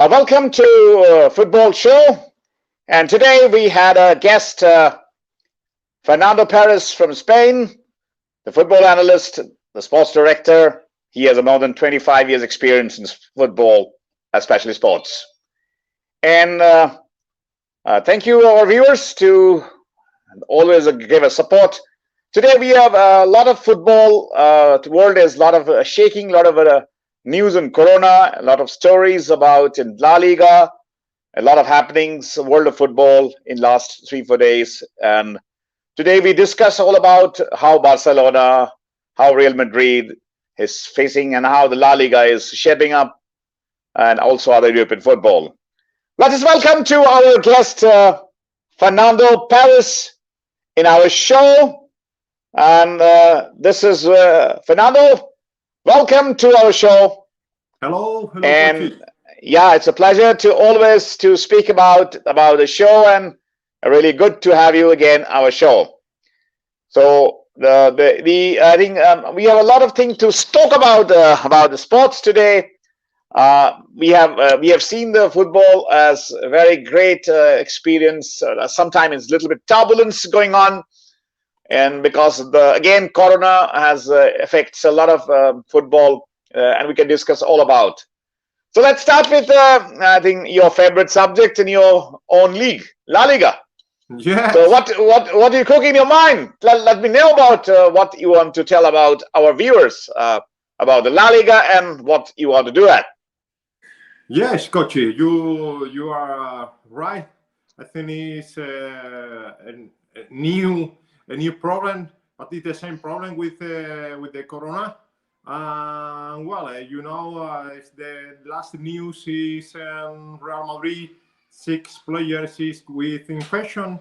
Welcome to Football Show. And today we had a guest, Fernando Perez from Spain, the football analyst, the sports director. He has a more than 25 years experience in football, especially sports. And thank you, our viewers, to always give us support. Today we have a lot of football. The world is a lot of shaking, a lot of news on Corona, a lot of stories about in La Liga, a lot of happenings, world of football in last 3-4 days. And today we discuss all about how Barcelona, how Real Madrid is facing and how the La Liga is shaping up and also other European football. Let us welcome to our guest, Fernando Perez in our show. And this is Fernando. Welcome to our show. Hello, And Kolkata. yeah, it's a pleasure to always to speak about the show, and really good to have you again our show. So I think we have a lot of things to talk about the sports today. We have seen the football as a very great experience. Sometimes it's a little bit turbulence going on, and because again Corona has affects a lot of football, and we can discuss all about. So let's start with I think your favorite subject in your own league, La Liga. Yes. So what do you cook in your mind? Let me know about what you want to tell about our viewers about the La Liga and what you want to do at. Yes, Coach, you are right. I think it's a new problem, but it's the same problem with the Corona. It's the last news is Real Madrid, 6 players is with infection.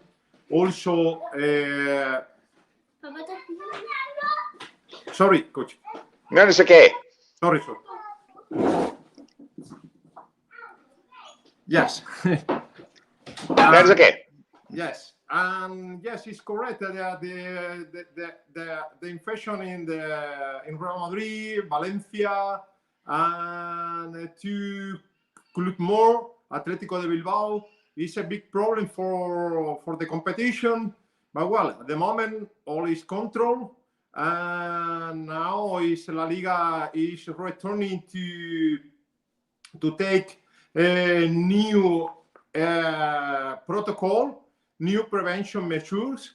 Also, sorry, Coach. No, it's okay. Sorry. Yes. That's okay. Yes, yes, it's correct. The infection in Real Madrid, Valencia, and 2 clubs more, Atletico de Bilbao, is a big problem for the competition. But well, at the moment, all is controlled, and now is La Liga is returning to take a new protocol, new prevention measures.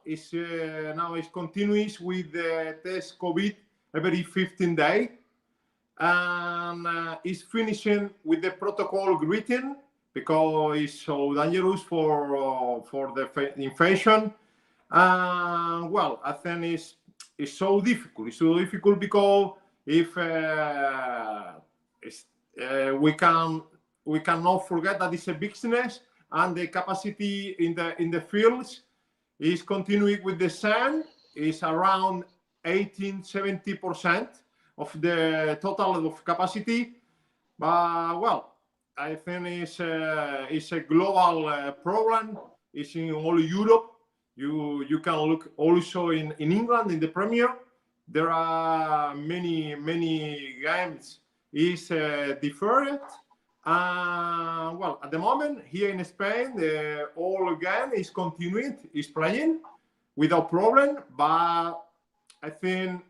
It's now it's continuous with the test COVID every 15 days, and it's finishing with the protocol written because it's so dangerous for the infection. I think it's so difficult. It's so difficult because if we cannot forget that it's a business, and the capacity in the fields is continuing with the same, is around 18-70% of the total of capacity. But I think it's a global problem. It's in all Europe. You can look also in England in the Premier. There are many games is deferred. At the moment here in Spain, the all game is continuing, is playing without problem. But I think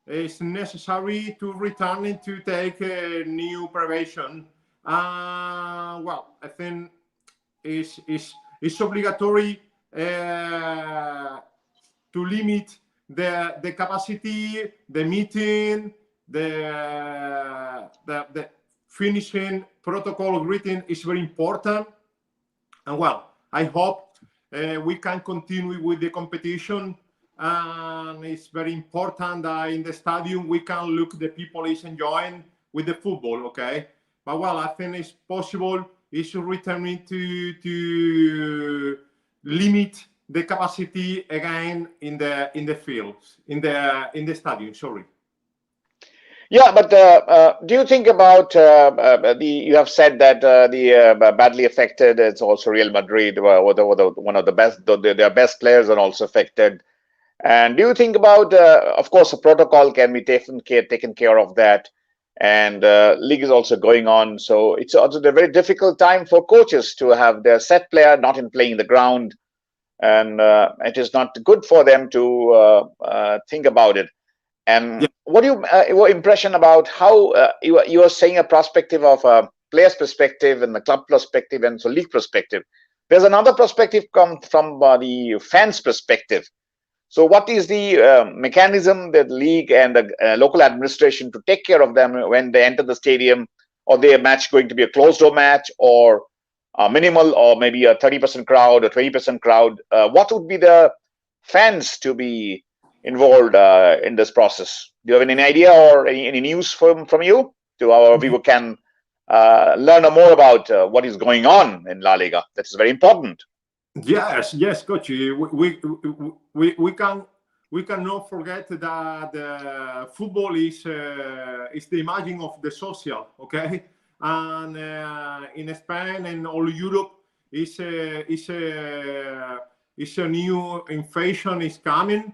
it's necessary to return it to take a new prevention. I think it's obligatory to limit the capacity, the meeting, the finishing protocol written is very important. And I hope we can continue with the competition. And it's very important that in the stadium we can look the people is enjoying with the football. Okay, but I think it's possible. It's returning to limit the capacity again in the fields, in the stadium. Sorry. Yeah, but do you think about you have said that the badly affected, it's also Real Madrid, one of the best, their best players are also affected. And do you think about, of course, a protocol can be taken care of that. and league is also going on. So it's also a very difficult time for coaches to have their set player not in playing the ground, and it is not good for them to think about it. And Yeah. what do your impression about how you are saying a perspective of a player's perspective and the club perspective and so league perspective. There's another perspective come from the fans' perspective. So, what is the mechanism that league and the local administration to take care of them when they enter the stadium, or their match going to be a closed door match, or a minimal, or maybe a 30% crowd or 20% crowd? What would be the fans to be involved in this process? Do you have any idea or any news from you to our viewer can learn more about what is going on in La Liga? That's very important. Yes, coach. We cannot forget that football is the imagine of the social, okay? And in Spain and all Europe is a new inflation is coming.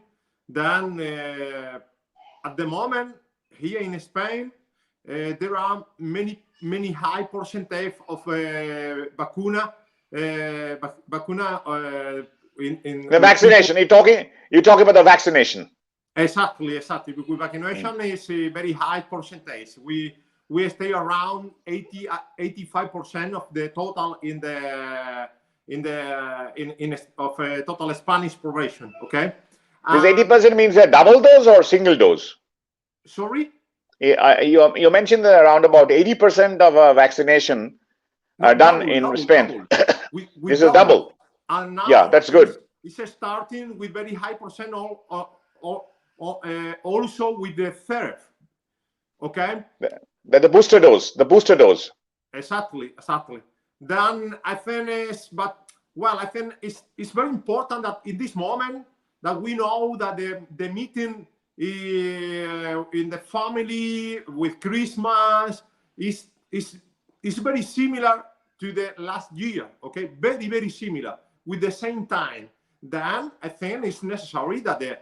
Then at the moment here in Spain there are many high percentage of vacuna. In The vaccination. People. You're talking about the vaccination. Exactly. Because vaccination is a very high percentage. We stay around 85% of the total of total Spanish population. Okay. This 80% means a double dose or single dose? Sorry. You mentioned that around about 80% of vaccination are done in Spain. This is double. And now yeah, that's good. It's starting with very high percent also with the third. Okay. The booster dose. The booster dose. Exactly. Then I think I think it's very important that in this moment that we know that the meeting in the family with Christmas is very similar to the last year, okay? Very similar, with the same time. Then I think it's necessary that the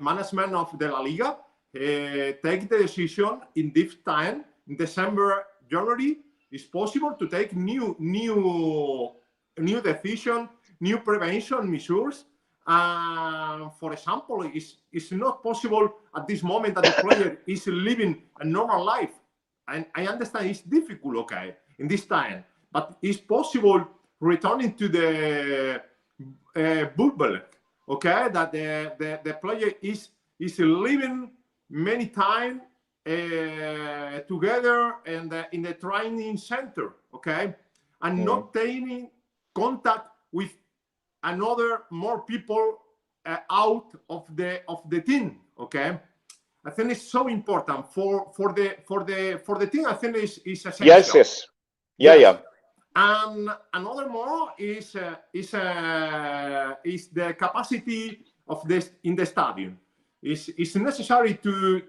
management of the La Liga take the decision in this time, in December, January. It's possible to take new decision, new prevention measures. For example, it's not possible at this moment that the player is living a normal life. And I understand it's difficult, okay, in this time. But it's possible returning to the bubble, okay, that the player is living many times together and in the training center, okay, and not taking contact with another more people out of the team, okay. I think it's so important for the team. I think is essential. Yes. Yeah. And another more is the capacity of this in the stadium. It's necessary to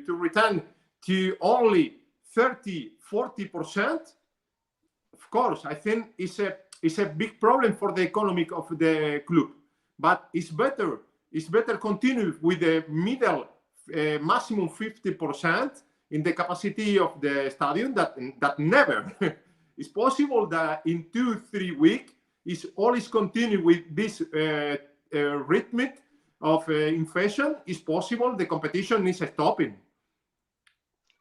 return to only 30-40%. Of course, I think it's a big problem for the economic of the club, but it's better continue with the middle maximum 50% in the capacity of the stadium that never. It's possible that in 2-3 weeks is always continue with this rhythm of inflation. Is possible the competition is stopping.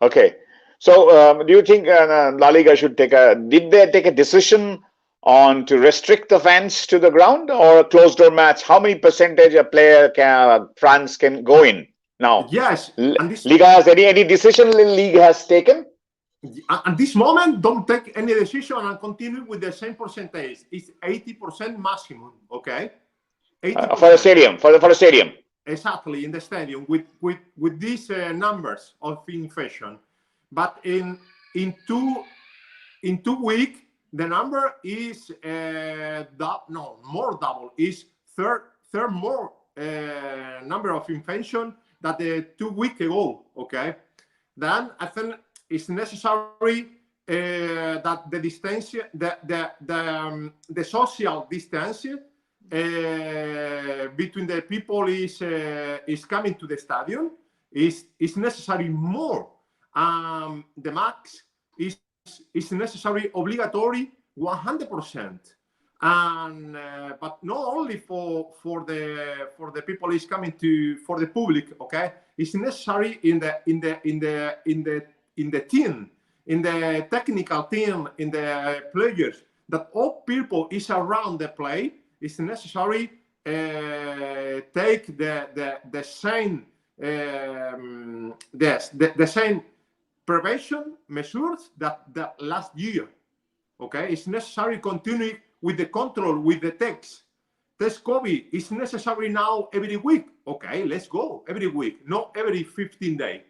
Okay, so do you think La Liga should did they take a decision on to restrict the fans to the ground or a closed door match? How many percentage a player France can go in now? Yes. Liga has any decision the league has taken? At this moment, don't take any decision and continue with the same percentage. It's 80% maximum, okay? 80%. For a stadium, for a stadium. Exactly, in the stadium with these numbers of inflation. But in 2 weeks, the number is more double. Is third more number of inflation than the 2 weeks ago, okay? Then I think it's necessary that the distance, the social distance between the people is coming to the stadium is necessary more. The max is necessary, obligatory, 100%. And but not only for the people is coming to for the public, okay? It's necessary in the team, in the technical team, in the players, that all people is around the play. It's necessary take the same the same prevention measures that last year. Okay, it's necessary continue with the control, with the test COVID. Is necessary now every week. Okay, let's go every week, not every 15 days.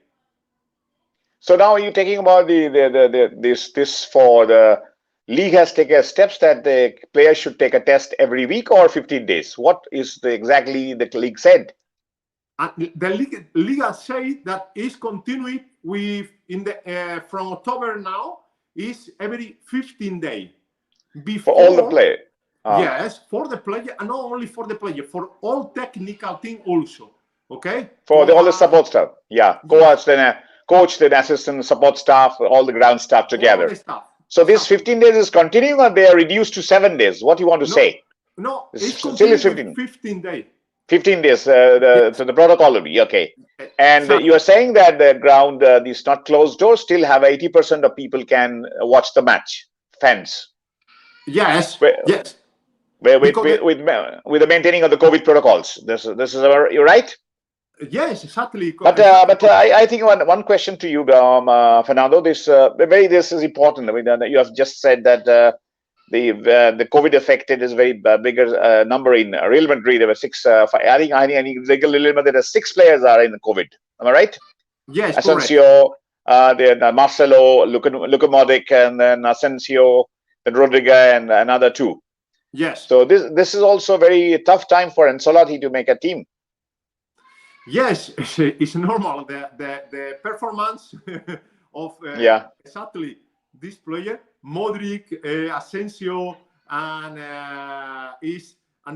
So now you're talking about this for the league has taken steps that the players should take a test every week or 15 days. What is exactly the league said? The Liga say that is continuing with from October now is every 15 days. For all the player. Yes, for the player, and not only for the player, for all technical team also. Okay. For all the support staff. Yeah, coach, then assistant, support staff, all the ground staff together. All the staff. So this 15 days is continuing, or they are reduced to 7 days? What do you want to say? No, it's still 15. 15 days. 15 days. So the protocol will be okay. And you are saying that the ground, these not closed doors, still have 80% of people can watch the match. Fans. Yes. Yes. With the maintaining of the COVID protocols. This is you're right. Yes, exactly. But I think one question to you, Fernando. This is important. I mean, you have just said that the COVID affected is very bigger number in Real Madrid. There were 6. I think Real Madrid, there are 6 players are in COVID. Am I right? Yes. Asensio, Marcelo, Luka Moulik, and then Asensio, then Rodrigo, and another 2. Yes. So this is also a very tough time for Ancelotti to make a team. Yes, it's normal. The performance of exactly this player, Moulik, Asensio, and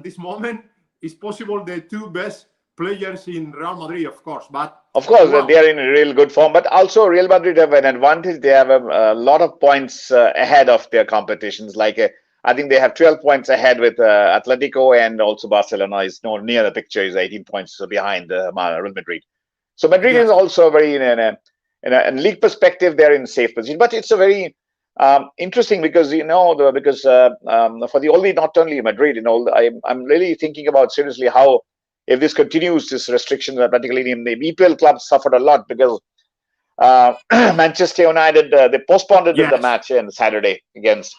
this moment is possible the 2 best players in Real Madrid, of course. But of course, they are in a real good form. But also, Real Madrid have an advantage. They have a lot of points ahead of their competitions. Like I think they have 12 points ahead with Atletico, and also Barcelona is near the picture, is 18 points behind Real Madrid. So Madrid is also very in a league perspective, they're in a safe position. But it's a very interesting because because for the only not only Madrid, I'm really thinking about seriously how if this continues, this restriction, particularly in the EPL clubs suffered a lot because Manchester United they postponed the match on Saturday against.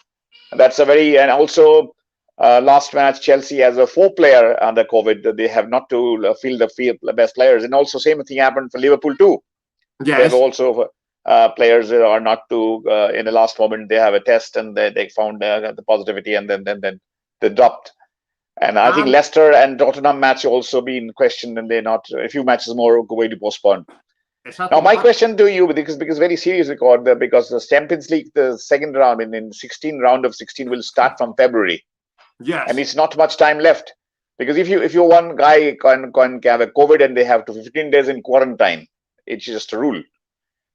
That's and also last match Chelsea has a 4-player under COVID. They have not to field the best players, and also same thing happened for Liverpool too. Yes. They have also players are not to in the last moment they have a test and they found the positivity, and then they dropped. And I think Leicester and Tottenham match also been questioned, and they're not a few matches more going to postpone. Exactly. Now, my question to you, because very serious record, because the Champions League, the second round in 16 round of 16 will start from February. Yes. And it's not much time left, because if you one guy can have a COVID and they have to 15 days in quarantine, it's just a rule.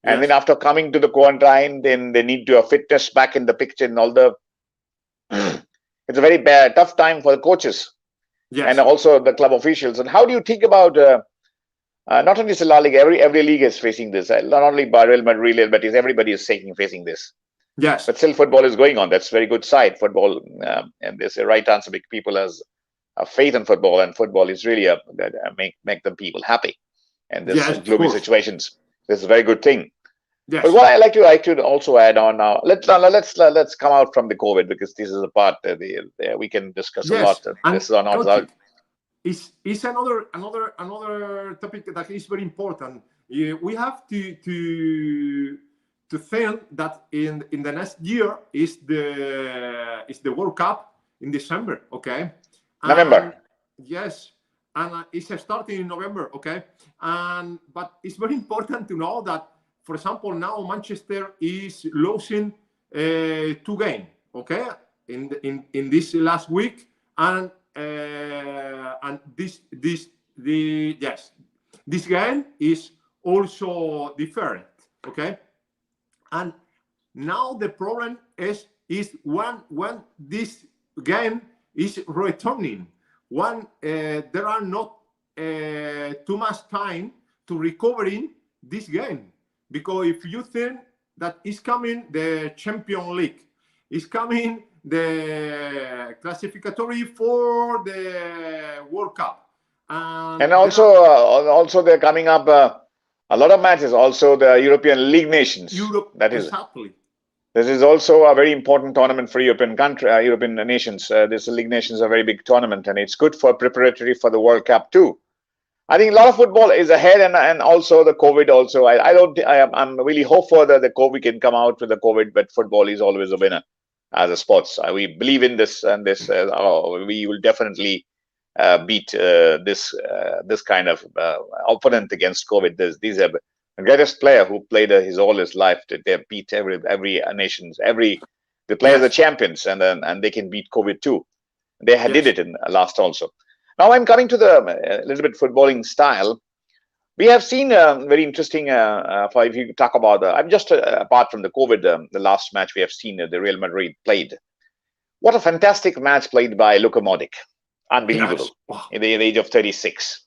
And then after coming to the quarantine, then they need to have fitness back in the picture and all the. It's a very tough time for the coaches, and also the club officials. And how do you think about? Not only La Liga, every league is facing this. Not only by Real Madrid, Real Betis, everybody is facing this. Yes. But still, football is going on. That's very good side, football. And there's a right answer. Because people has a faith in football, and football is really make the people happy. And this gloomy situations, this is a very good thing. Yes. But what I like to also add on now, let's come out from the COVID, because this is a part that we can discuss a lot. This is not. Is another topic that is very important. We have to think that in the next year is the World Cup in December, okay? November. Yes, and it's starting in November, okay? But it's very important to know that, for example, now Manchester is losing 2 games, okay? In this last week, and this game is also different. Okay, and now the problem is when this game is returning, when there are not too much time to recovering this game, because if you think that is coming the Champions League, is coming the classificatory for the World Cup, And also they're coming up a lot of matches. Also, the European League nations. Europe, that is exactly. This is also a very important tournament for European European nations. This League Nations is a very big tournament, and it's good for preparatory for the World Cup too. I think a lot of football is ahead, and also the COVID. Also, I'm really hopeful that the COVID can come out with the COVID, but football is always a winner as a sports. We believe in this, and we will definitely beat this kind of opponent against COVID. These are the greatest player who played all his life. They beat every nations. The players are champions, and they can beat COVID too. They did it in last also. Now I'm coming to the little bit footballing style. We have seen very interesting. If you talk about, I'm just apart from the COVID, the last match we have seen, the Real Madrid played. What a fantastic match played by Luka Modric. Unbelievable. In the age of 36.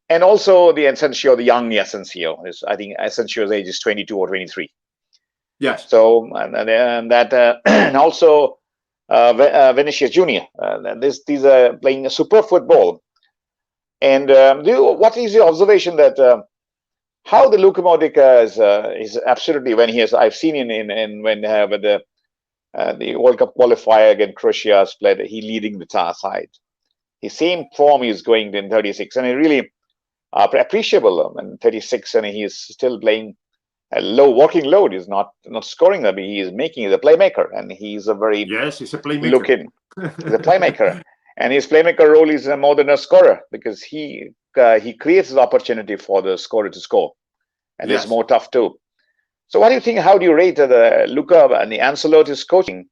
And also the Asensio, the young Asensio. I think Asensio's age is 22 or 23. Yes. So, and also Vinicius Junior. These are playing a super football. And what is your observation that how the Luka Modric is absolutely when he has? I've seen when the World Cup qualifier against Croatia has played, he leading the side. His same form is going in 36, and he really appreciable. And 36, and he is still playing a low working load. He's not scoring them. He is making. He's a playmaker, and he's a very he's a playmaker. He's a playmaker, and his playmaker role is more than a scorer, because he creates the opportunity for the scorer to score, and it's more tough too. So, what do you think? How do you rate the Luka and the Ancelotti's coaching?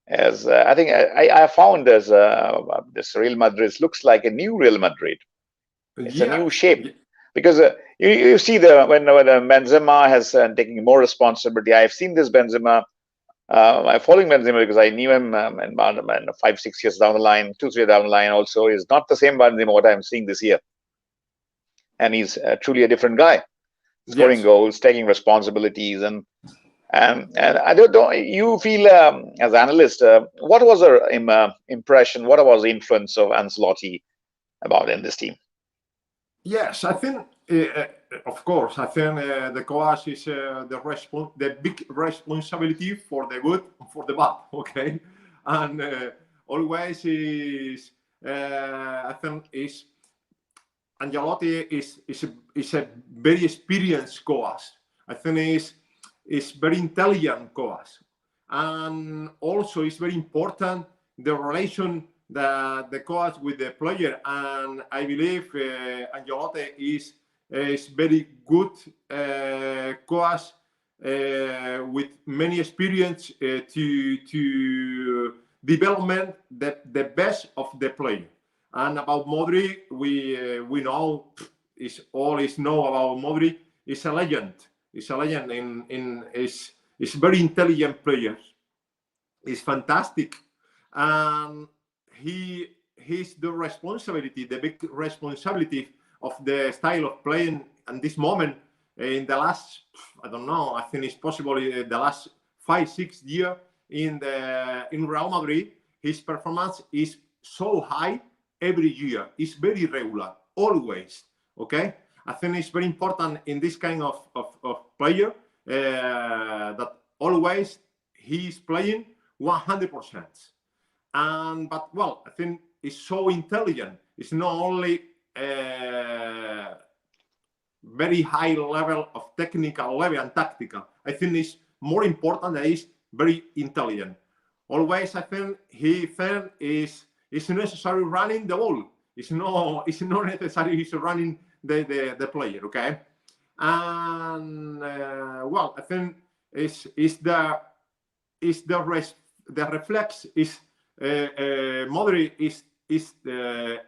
As I think I found as this Real Madrid looks like a new Real Madrid. It's a new shape, because you see when Benzema has taken more responsibility. I've seen this Benzema. I'm following Benzema because I knew him and 5-6 years down the line, 2-3 years down the line. Also, is not the same Benzema what I'm seeing this year, and he's truly a different guy, scoring goals, taking responsibilities, and I don't know. You feel as an analyst, what was your impression? What was the influence of Ancelotti about in this team? Yes, I think, of course, I think the coach is the big responsibility for the good and for the bad, okay? And always is, I think, Ancelotti is a very experienced coach. I think is very intelligent coach. And also it's very important the relation the coach with the player, and I believe Ancelotti is very good coach with many experience to development the best of the player. And about Modric, we know is know about Modric. Is a legend. Is a legend is very intelligent player. Is fantastic. He's the responsibility, the big responsibility of the style of playing at this moment in the last, I don't know, I think it's possible the last 5-6 years in Real Madrid. His performance is so high every year. It's very regular, always. Okay, I think it's very important in this kind of player that always he's playing 100%. But well, I think it's so intelligent. It's not only very high level of technical level and tactical. I think it's more important that he's very intelligent. Always, I think he felt is necessary running the ball. It's not necessary he's running the player. Okay, and well, I think the reflex is. Modric is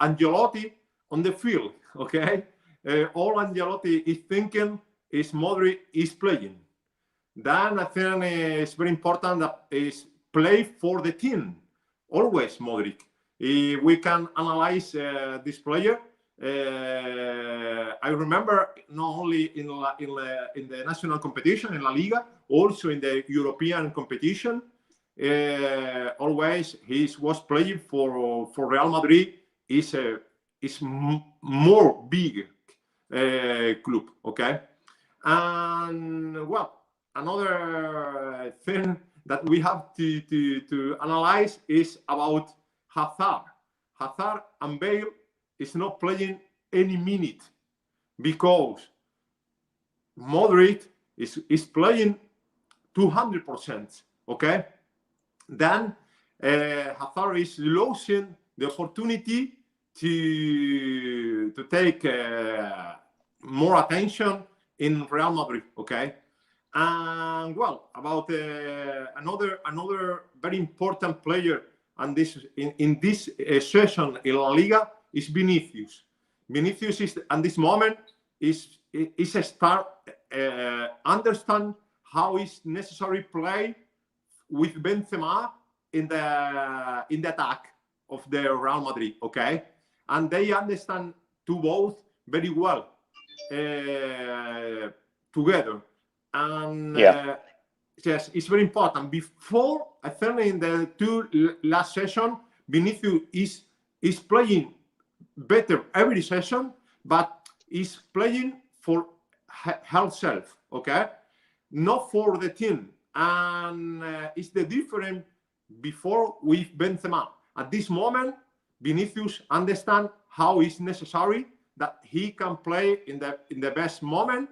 Ancelotti on the field, okay? All Ancelotti is thinking is Modric is playing. Then I think it's very important that is play for the team. Always Modric. We can analyze this player. I remember not only in the national competition in La Liga, also in the European competition. Always he was playing for Real Madrid. Is more big club, okay? And well, another thing that we have to analyze is about Hazard. Hazard and Bale is not playing any minute because Modric is playing 200%, okay? Then Hazard is losing the opportunity to take more attention in Real Madrid, okay? And well, about another very important player and this in this session in La Liga is Vinicius. Vinicius is at this moment is a start understand how is necessary play with Benzema in the attack of the Real Madrid, okay? And they understand to both very well together. And yes, it's very important. Before, I think in the two last session, Vinicius is playing better every session, but is playing for himself, okay? Not for the team. And it's the difference before with Benzema. At this moment, Vinicius understand how it's necessary that he can play in the best moment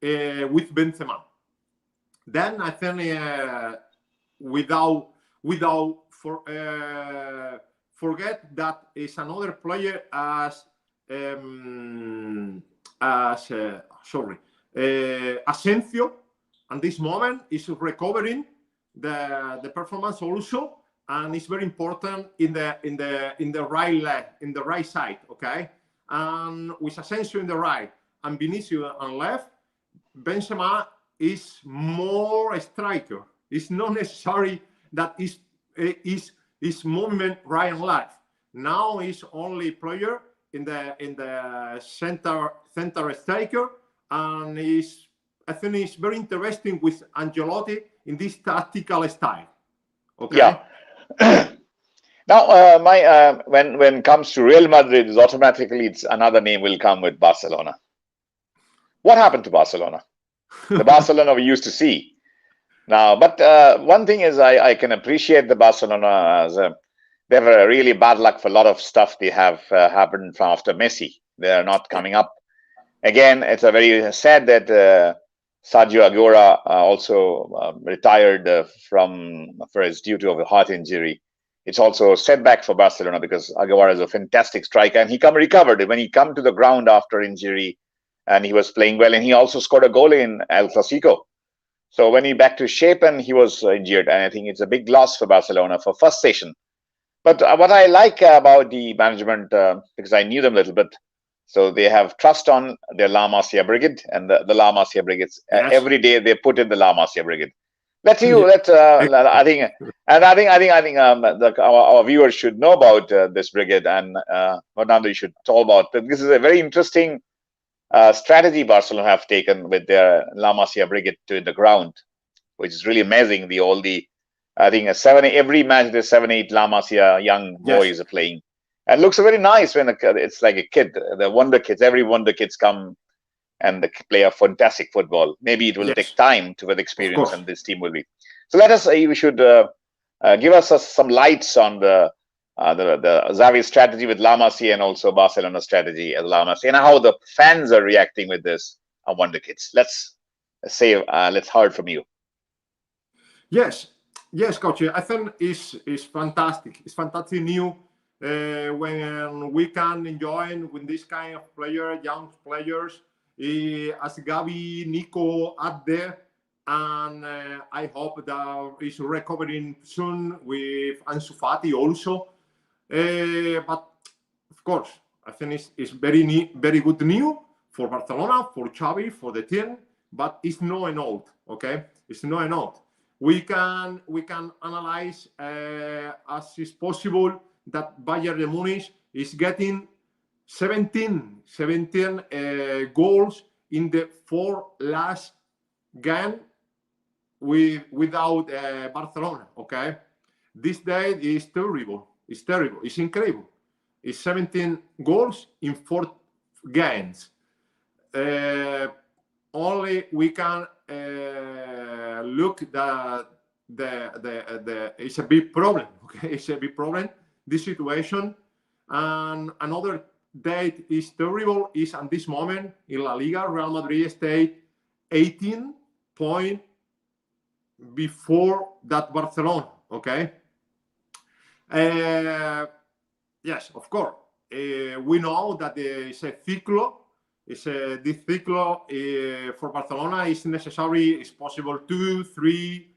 with Benzema. Then I think forget that is another player as Asensio. And this moment is recovering the performance also, and it's very important in the right leg, in the right side, okay? And with Asensio in the right and Vinicius on left, Benzema is more a striker. It's not necessary that is movement right and left. Now he's only player in the center striker, and I think it's very interesting with Ancelotti in this tactical style. Okay. Yeah. Now, when it comes to Real Madrid, it's automatically another name will come with Barcelona. What happened to Barcelona? The Barcelona we used to see. Now, but one thing is I can appreciate the Barcelona as they have a really bad luck for a lot of stuff they have happened from after Messi. They are not coming up. Again, it's a very sad that Sergio Aguero also retired for his due to a heart injury. It's also a setback for Barcelona because Aguero is a fantastic striker and he recovered when he come to the ground after injury and he was playing well, and he also scored a goal in El Clasico. So when he back to shape and he was injured, and I think it's a big loss for Barcelona for first session. But what I like about the management, because I knew them a little bit, so they have trust on their La Masia Brigade and the La Masia Brigades. Yes. Every day they put in the La Masia Brigade. I think our viewers should know about this brigade, and Fernando, you should talk about. This is a very interesting strategy Barcelona have taken with their La Masia Brigade to the ground, which is really amazing. I think every match there's 7-8 La Masia young boys are playing. And it looks very nice when it's like a kid. The wonder kids, every wonder kids come and they play a fantastic football. Maybe it will take time to get experience, and this team will be. So let us. We should give us some lights on the Xavi strategy with La Masia and also Barcelona strategy at La Masia, and how the fans are reacting with this wonder kids. Let's hear from you. Yes, coach. I think it's fantastic. It's fantastic new. When we can enjoy with this kind of player, young players, as Gavi, Nico up there, and I hope that is recovering soon with Ansu Fati also. But of course, I think it's very good news for Barcelona, for Xavi, for the team. but it's not enough. Okay, it's not enough. We can analyze as is possible that Bayern Munich is getting 17 goals in the 4 last game without Barcelona. Okay, this day is terrible. It's terrible. It's incredible. It's 17 goals in 4 games. Only we can look that it's a big problem. Okay, it's a big problem. This situation, and another date is terrible. Is at this moment in La Liga, Real Madrid stayed 18 points before that Barcelona. Okay. Yes, of course. We know that it's a ciclo. This ciclo for Barcelona is necessary. It's possible 2, 3,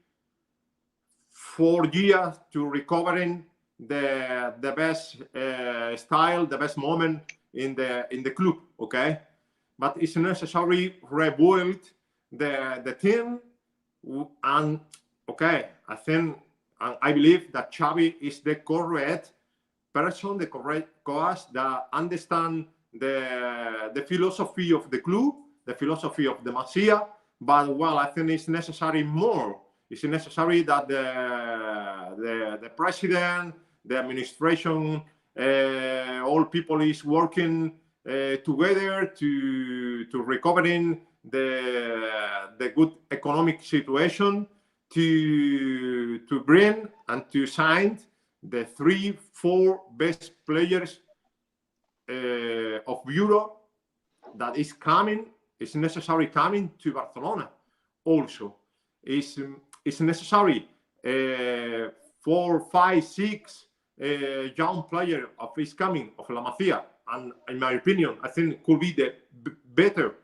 4 years to recovering the best style, the best moment in the club. Okay, but it's necessary rebuild the team. And okay, I believe that Xavi is the correct person, the correct coach that understand the philosophy of the club, the philosophy of the Masia. But well, I think it's necessary more. It's necessary that the president, the administration, all people is working together to recovering the good economic situation, to bring and to sign the 3, 4 best players of Europe that is coming. It's necessary coming to Barcelona. Also, it's necessary 4, 5, 6 young players of is coming of La Masia, and in my opinion, I think it could be the better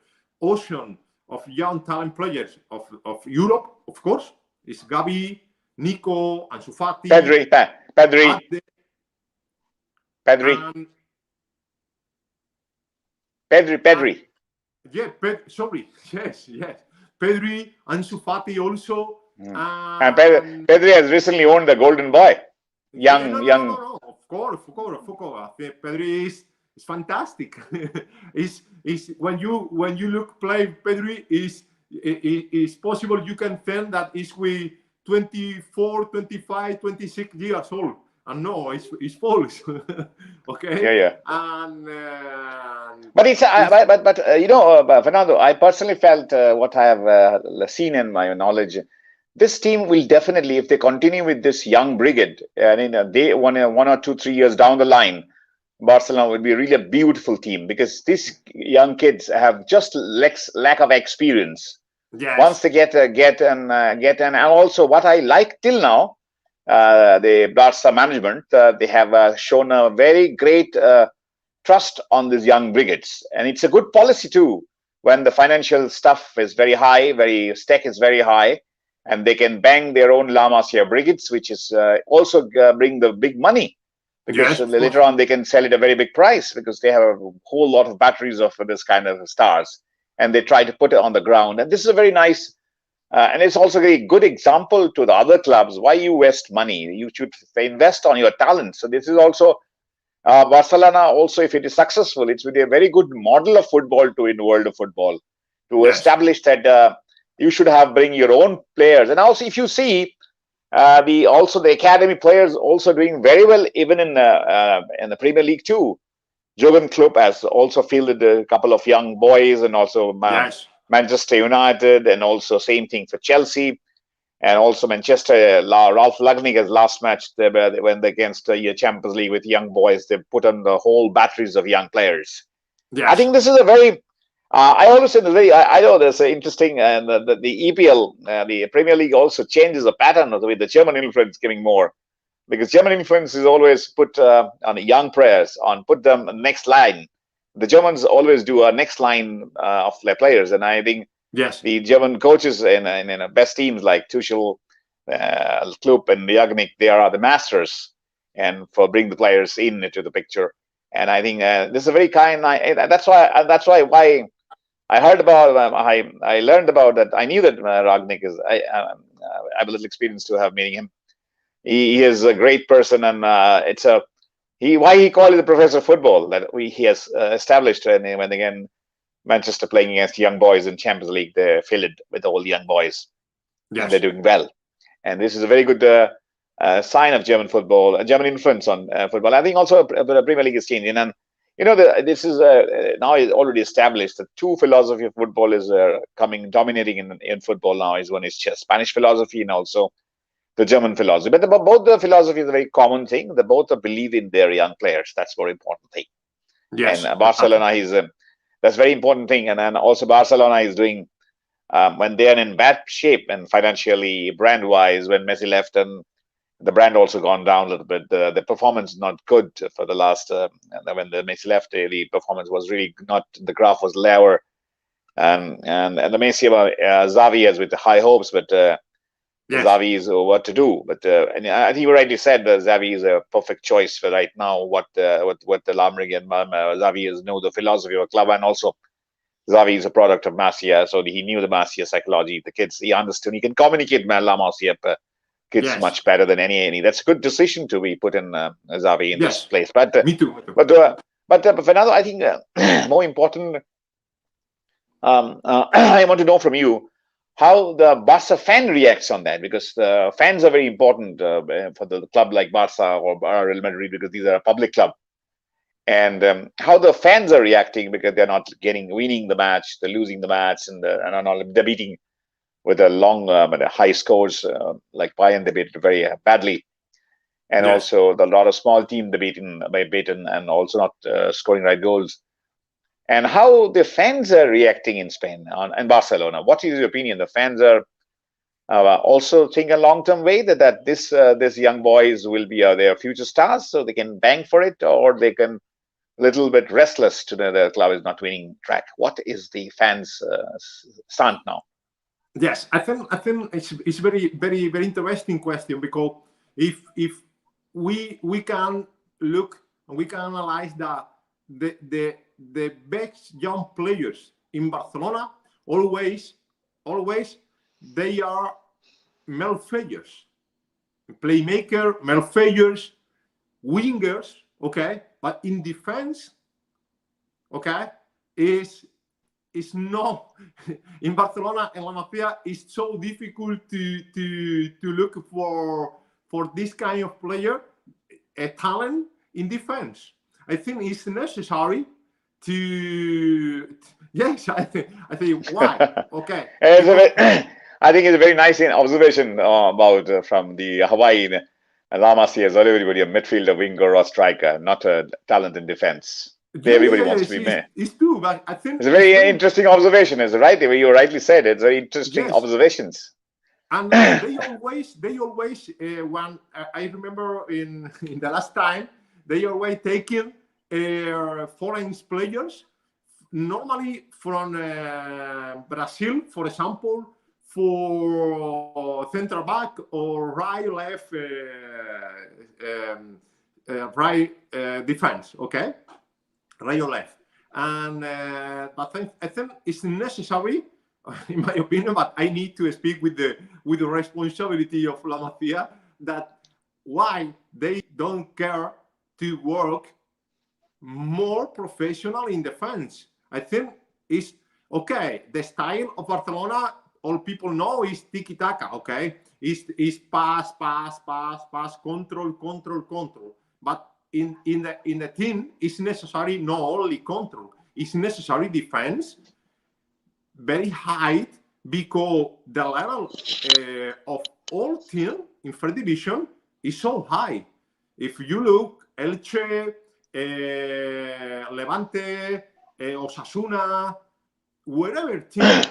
ocean of young talent players of Europe. Of course, it's Gavi, Nico, Ansu Fati, Pedri. Yeah, sorry. Yes. Pedri, Ansu Fati also. And Pedri has recently owned the Golden Boy. No. Of course. Pedri is fantastic. is when you look play Pedri is possible you can think that is with 24, 25, 26 years old. And no, it's false. Okay. Yeah. And but it's you know, Fernando, I personally felt what I have seen in my knowledge. This team will definitely, if they continue with this young brigade, and in they 1 or 2, 3 years down the line, Barcelona will be really a beautiful team because these young kids have just lack of experience. yes. Once they get and also what I like till now, the Barca management, they have shown a very great trust on these young brigades, and it's a good policy too. When the financial stuff is very high, stake is very high, and they can bang their own La Masia brigades, which is also bring the big money, because later on they can sell it at a very big price because they have a whole lot of batteries of this kind of stars, and they try to put it on the ground. And this is a very nice. And it's also a very good example to the other clubs. Why you waste money? You should invest on your talent. So this is also Barcelona. Also, if it is successful, it's with a very good model of football in the world of football to establish that you should bring your own players. And also, if you see the academy players also doing very well, even in the Premier League too. Jurgen Klopp has also fielded a couple of young boys, and also Manchester United, and also same thing for Chelsea, and also Manchester. Ralph Rangnick's last match they went against the Champions League with young boys. They put on the whole batteries of young players. Yes. I think this is a very. I always say I know there's an interesting, and the EPL, the Premier League also changes the pattern with the German influence giving more. Because German influence is always put on young players, put them next line. The Germans always do a next line of their players, and I think the German coaches in best teams like Tuchel, Klopp, and Rangnick, they are the masters, and for bring the players into the picture. And I think this is a very kind. That's why I heard about. I learned about that. I knew that Ragnik is. I have a little experience to have meeting him. He is a great person, and it's a he. Why he called it the professor of football? That he has established, and when again Manchester playing against young boys in Champions League, they fill it with all the young boys, and they're Yes. doing well. And this is a very good sign of German football, German influence on football. I think also the Premier League is changing, and this is now already established. The two philosophy of football is coming dominating in football now. Is one is Spanish philosophy and also the German philosophy. But both the philosophy is a very common thing. They both believe in their young players. That's very important thing. Yes. And Barcelona is that's very important thing. And then also Barcelona is doing when they're in bad shape and financially, brand wise, when Messi left and the brand also gone down a little bit. The performance not good for the last when the Messi left. The performance was really not. The graph was lower, and the Messi Xavi has with the high hopes, but Yes. Xavi is what to do. But and I think you rightly said Xavi is a perfect choice for right now. What the Lamrig and Xavi is know the philosophy of a club, and also Xavi is a product of Masia, so he knew the Masia psychology. The kids, he understood. He can communicate with La Masia kids much better than any. That's a good decision to be put in Xavi in this place. But me too. But Fernando, I think more important. I want to know from you how the Barca fan reacts on that, because the fans are very important for the club like Barca or Real Madrid, because these are a public club. And how the fans are reacting, because they're not winning the match, they're losing the match, and they're beating with a long and high scores like Bayern, they beat very badly, and also a lot of small teams they beaten and also not scoring right goals. And how the fans are reacting in Spain and Barcelona. What is your opinion? The fans are also think a long-term way that this young boys will be their future stars, so they can bang for it, or they can little bit restless to the club is not winning track. What is the fans' stand now? Yes, I think it's very interesting question, because if we can look and we can analyze that the best young players in Barcelona always they are male figures, playmaker, male figures, wingers, okay, but in defense, okay, is not in Barcelona and La Masia. It's so difficult to look for this kind of player, a talent in defense. I think it's necessary to yes. I think why okay. I think it's a very nice observation about from the Hawaii La Masia is everybody a midfielder, winger, or striker, not a talent in defense. Everybody wants to be made. It's true, but I think it's a very interesting observation. Is right the way you rightly said. It's very interesting observations. And they always when I remember in the last time, they always taking foreign players, normally from Brazil, for example, for central back or right left right defense, okay, right or left. And but I think it's necessary, in my opinion, but I need to speak with the responsibility of La Masia, that why they don't care to work more professional in defense. I think it's okay. The style of Barcelona, all people know, is tiki-taka, okay? Is pass, control. But in the team, it's necessary not only control, it's necessary defense very high, because the level of all team in first division is so high. If you look, Elche, Levante, Osasuna, wherever team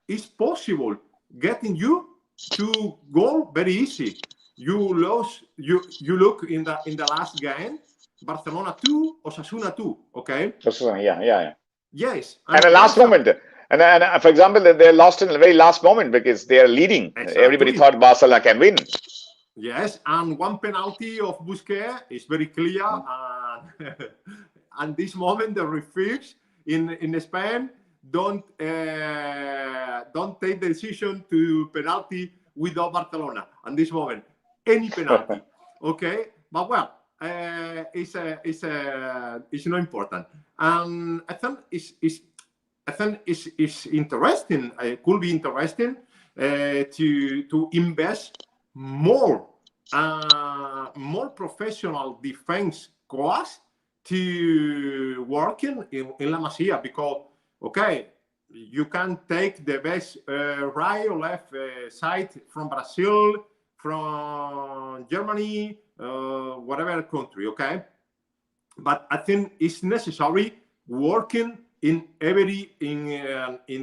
is possible, getting you to goal very easy. You look in the last game, Barcelona 2, Osasuna 2, okay? Osasuna, yeah. Yes. And the last moment. And for example, they lost in the very last moment because they are leading. Exactly. Everybody thought Barcelona can win. Yes, and one penalty of Busquets is very clear. And this moment, the referees in Spain, don't take the decision to penalty without Barcelona at this moment. Any penalty, okay? But well, it's not important, and I think it's interesting. It could be interesting to invest more professional defense coach to working in La Masia, because okay, you can take the best right or left side from Brazil, from Germany, whatever country, okay? But I think it's necessary working in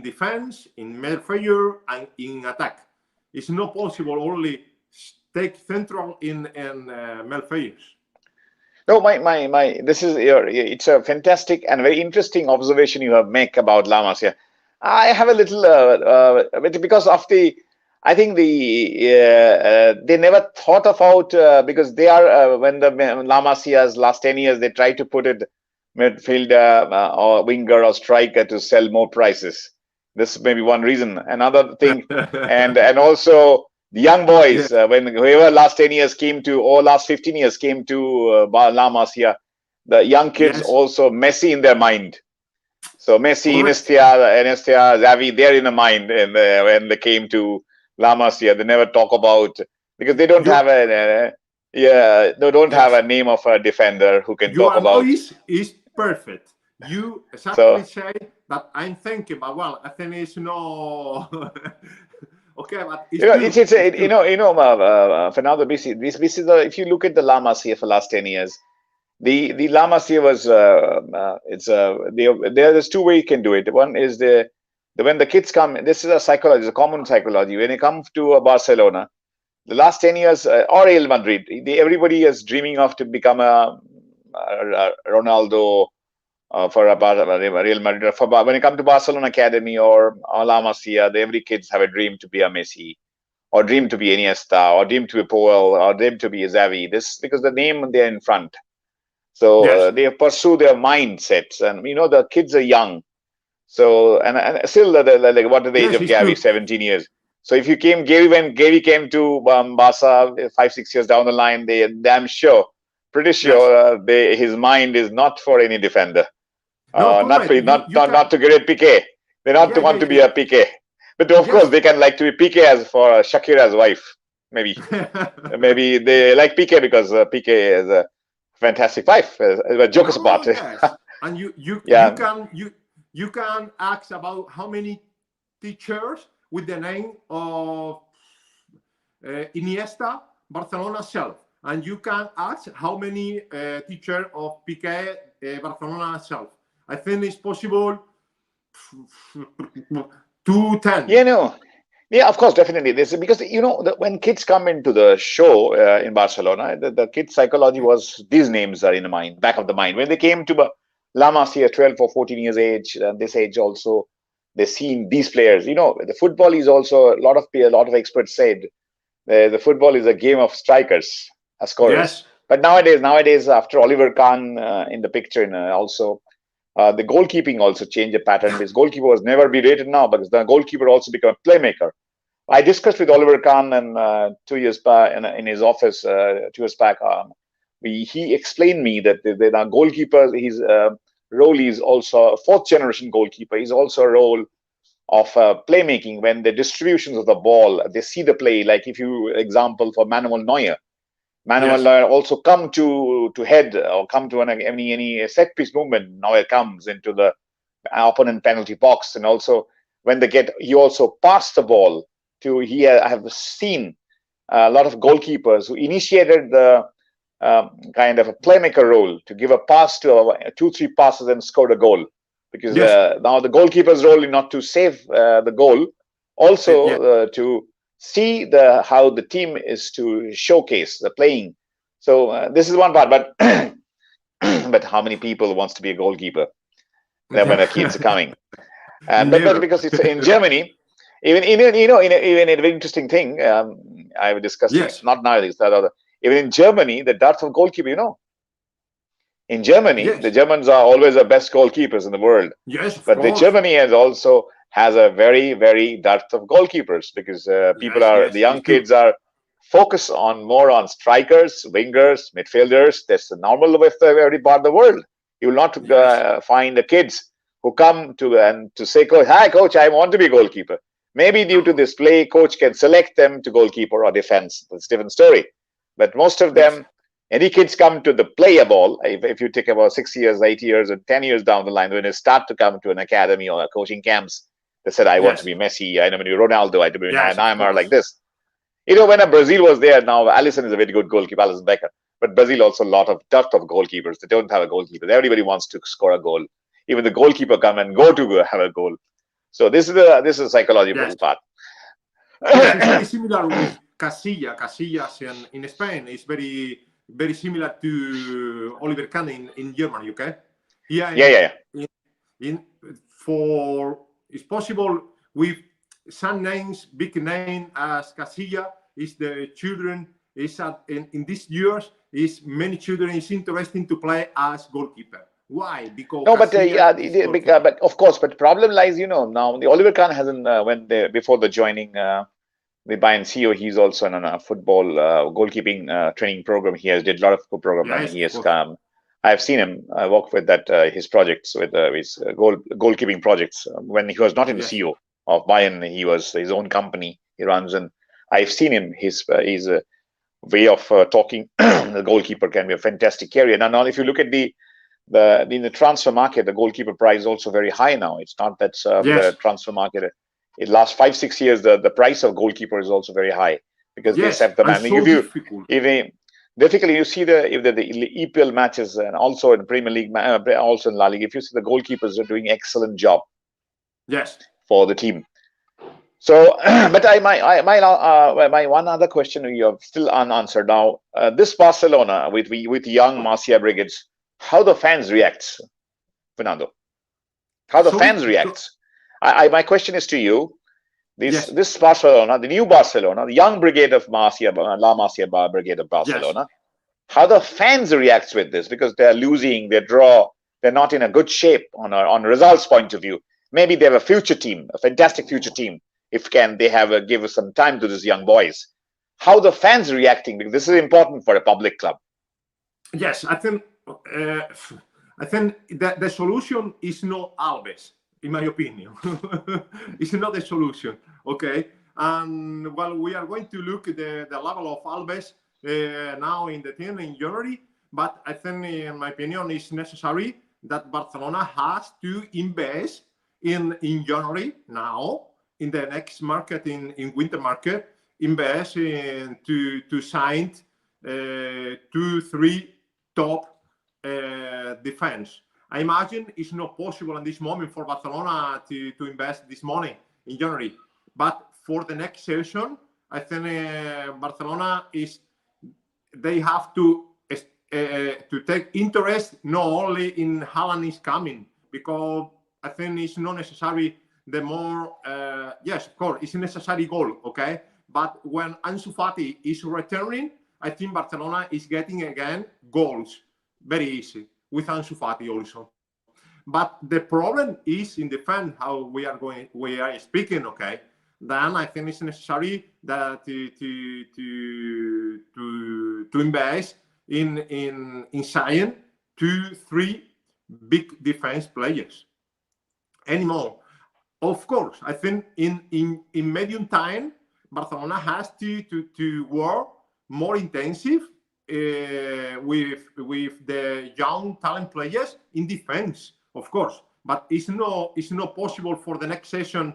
defense, in midfield, and in attack. It's not possible only take central in midfield. No, this is it's a fantastic and very interesting observation you have make about La Masia. I have a little because of I think they never thought about because they are when the La Masia's last 10 years they try to put it midfielder or winger or striker to sell more prices. This may be one reason. Another thing, and also the young boys, when whoever last 10 years came to, or last 15 years came to La Masia, the young kids also Messi in their mind. So Messi, Iniesta, Xavi, they're in the mind, and when they came to La Masia, they never talk about, because they don't have a they don't have a name of a defender who can talk about. Is perfect. You exactly say that I'm thinking, but well, I think it's no. Okay, but Fernando, this is if you look at the La Masia for the last 10 years, the La Masia was there's two ways you can do it. One is when the kids come, this is a psychology, a common psychology. When they come to Barcelona, the last 10 years, or Real Madrid, everybody is dreaming of to become a Ronaldo for Real Madrid. When you come to Barcelona Academy or La Masia, every kids have a dream to be a Messi, or dream to be Iniesta, or dream to be Puyol, or dream to be Xavi. This because the name they're in front. So they pursue their mindsets, and the kids are young. So and still, like what is the age of Gavi? 17 years. So if you came, when Gavi came to Barca 5-6 years down the line, I'm pretty sure, his mind is not for any defender. Not to get a Piqué. They not want to be a Piqué. But of course, they can like to be Piqué as for Shakira's wife. Maybe, maybe they like Piqué because Piqué is a fantastic wife. Jokes apart. And you can ask about how many teachers with the name of Iniesta, Barcelona self, and you can ask how many teachers of Piqué, Barcelona self. I think it's possible 210. Yeah, of course, definitely. This because when kids come into the show in Barcelona, the kids' psychology was these names are in the mind, back of the mind. When they came to La Masia, 12 or 14 years age, this age also, they've seen these players. The football is also a lot of experts said the football is a game of strikers, scorers. Yes. But nowadays, after Oliver Kahn in the picture, and also the goalkeeping also changed the pattern. This goalkeeper was never be rated now because the goalkeeper also become a playmaker. I discussed with Oliver Kahn and 2 years back in his office 2 years back. He explained me that the goalkeeper, his role is also a fourth generation goalkeeper. He's also a role of playmaking. When the distributions of the ball, they see the play. Like if you example for Manuel Neuer also come to head or come to any set piece movement. Neuer comes into the opponent penalty box, and also when he also passed the ball to. I have seen a lot of goalkeepers who initiated the kind of a playmaker role to give a pass to 2-3 passes and scored a goal. Because now the goalkeeper's role is not to save the goal, also to see how the team is to showcase the playing. So this is one part, but but how many people wants to be a goalkeeper when the kids are coming? And but because it's in Germany, even in a very interesting thing I've discussed. Not nowadays. Even in Germany, the dearth of goalkeeper. In Germany, the Yes. Germans are always the best goalkeepers in the world. Yes, of But the course. Germany has a very, very dearth of goalkeepers because Yes, the yes, young it's true. kids are focused on more on strikers, wingers, midfielders. That's normal with every part of the world. You will not Yes, find the kids who come to say, "Coach, hi, coach, I want to be goalkeeper." Maybe due to no, this play, coach can select them to goalkeeper or defense. That's a different story. But most of yes, them, any kids come to the play a ball. If you take about 6 years, 8 years, and 10 years down the line, when they start to come to an academy or a coaching camps, they said, "I want to yes, be Messi. I want to be Ronaldo. I want to be yes, of Neymar like course. this." When a Brazil was there, now Alisson is a very good goalkeeper, Alisson Becker. But Brazil also a lot of depth of goalkeepers. They don't have a goalkeeper. Everybody wants to score a goal. Even the goalkeeper come and go to have a goal. So this is a psychological Yes, part. yes, it's very similar with Casilla. Casillas in Spain is very similar to Oliver Kahn in Germany. Okay, yeah, Yeah, yeah, in, in for it's possible with some names, big name as Casilla is the children is in these years is many children is interesting to play as goalkeeper. Why? Because no, but Casilla yeah, is goalkeeper. but of course, but problem lies, now the Oliver Kahn hasn't before the joining the Bayern CEO, he's also in a football goalkeeping training program. He has did a lot of program, and Yes, he of has course. come. I've seen him. I work with that his projects with his goalkeeping projects. When he was not in Yes, CEO of Bayern, he was his own company he runs, and I've seen him. His way of talking the goalkeeper can be a fantastic career. Now, if you look at in the transfer market, the goalkeeper price is also very high now. It's not that the yes, transfer market in the last 5 6 years the price of goalkeeper is also very high because they yes, have the and man. so difficult. If difficultly you see the EPL matches and also in Premier League, also in La Liga, if you see the goalkeepers are doing excellent job Yes. for the team. So, but my one other question you have still unanswered now. This Barcelona with young Marcia Brigades, how the fans react, Fernando? How the Sorry? fans react? My question is to you. Yes, This Barcelona, the new Barcelona, the young brigade of Marcia, La Masia Brigade of yes, Barcelona, how the fans react with this because they're losing, they draw, they're not in a good shape on a results point of view. Maybe they have a future team, a fantastic future team. If they have give some time to these young boys, how the fans reacting because this is important for a public club. yes. I think that the solution is not Alves, in my opinion. It's not the solution. Okay. And well, we are going to look at the level of Alves now in the team in January. But I think, in my opinion, it's necessary that Barcelona has to invest in January now in the next market in winter market, invest in to sign 2 3 top defense. I imagine it's not possible in this moment for Barcelona to invest this money in January. But for the next season, I think Barcelona they have to take interest not only in Haaland is coming, because I think it's not necessary the more, yes, of course, it's a necessary goal, okay? But when Ansu Fati is returning, I think Barcelona is getting again goals very easy with Ansu Fati also. But the problem is in defense how we are speaking, okay? Then I think it's necessary that to invest in signing 2 3 big defense players anymore. Of course, I think in medium time, Barcelona has to work more intensive with the young talent players in defense, of course. But it's not possible for the next session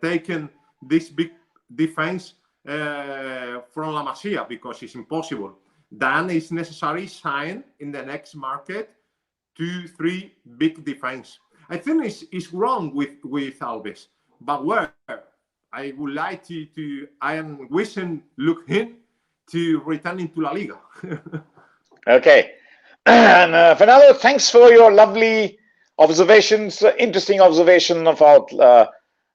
taking this big defense from La Masia because it's impossible. Then it's necessary sign in the next market 2 3 big defense. I think it's wrong with Alves, but where I would like I am wishing look him to return into La Liga. Okay. And Fernando, thanks for your lovely observations, interesting observation of how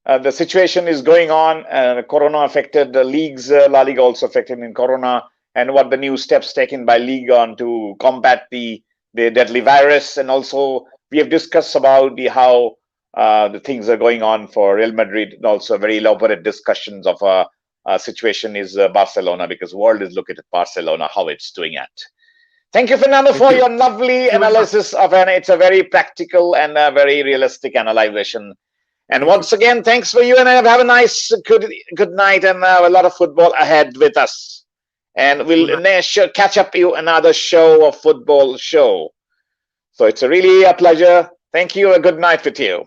the situation is going on. Corona affected the leagues, La Liga also affected in Corona. and what the new steps taken by Liga on to combat the deadly virus. And also we have discussed about how the things are going on for Real Madrid, and also very elaborate discussions of a situation is Barcelona, because the world is looking at Barcelona, how it's doing at. Thank you, Fernando, for your lovely analysis of it's a very practical and a very realistic analyzation. And once again, thanks for you, and have a nice good night, and a lot of football ahead with us. And we'll catch up you another show of football show. So it's really a pleasure. Thank you. A good night with you.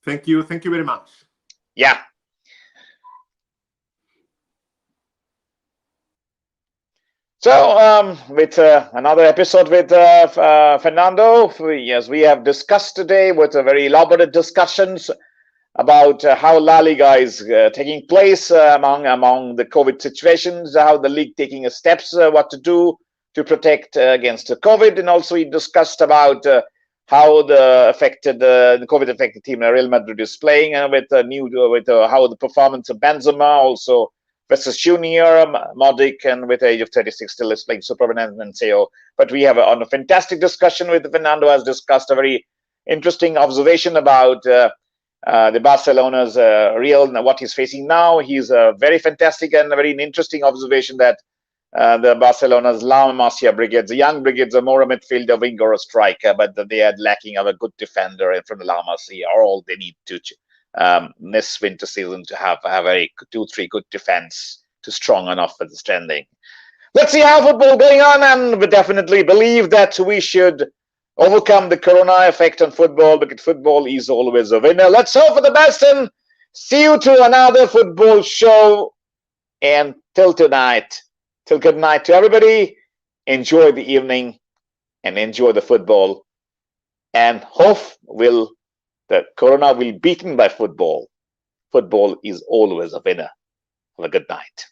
Thank you. Thank you very much. Yeah. So with another episode with Fernando, yes, we have discussed today with very elaborate discussions about how La Liga is taking place among the COVID situations, how the league taking steps, what to do to protect against COVID, and also we discussed about how the COVID affected team Real Madrid is playing, and with how the performance of Benzema, also versus Junior, Moulik, and with the age of 36 still is playing super and so. But we have a fantastic discussion with Fernando, has discussed a very interesting observation about the Barcelona's Real, what he's facing now. He's a very fantastic and a very interesting observation that the Barcelona's La Masia brigades, the young brigades, are more a midfielder, winger, or a striker, but they are lacking of a good defender in front of La Masia, are all they need to this winter season to have a 2-3 good defense to strong enough for the standing. Let's see how football going on, and we definitely believe that we should overcome the corona effect on football, because football is always a winner. Let's hope for the best, and see you to another football show. And till good night to everybody. Enjoy the evening and enjoy the football, and hope the corona will be beaten by football. Football is always a winner. Have a good night.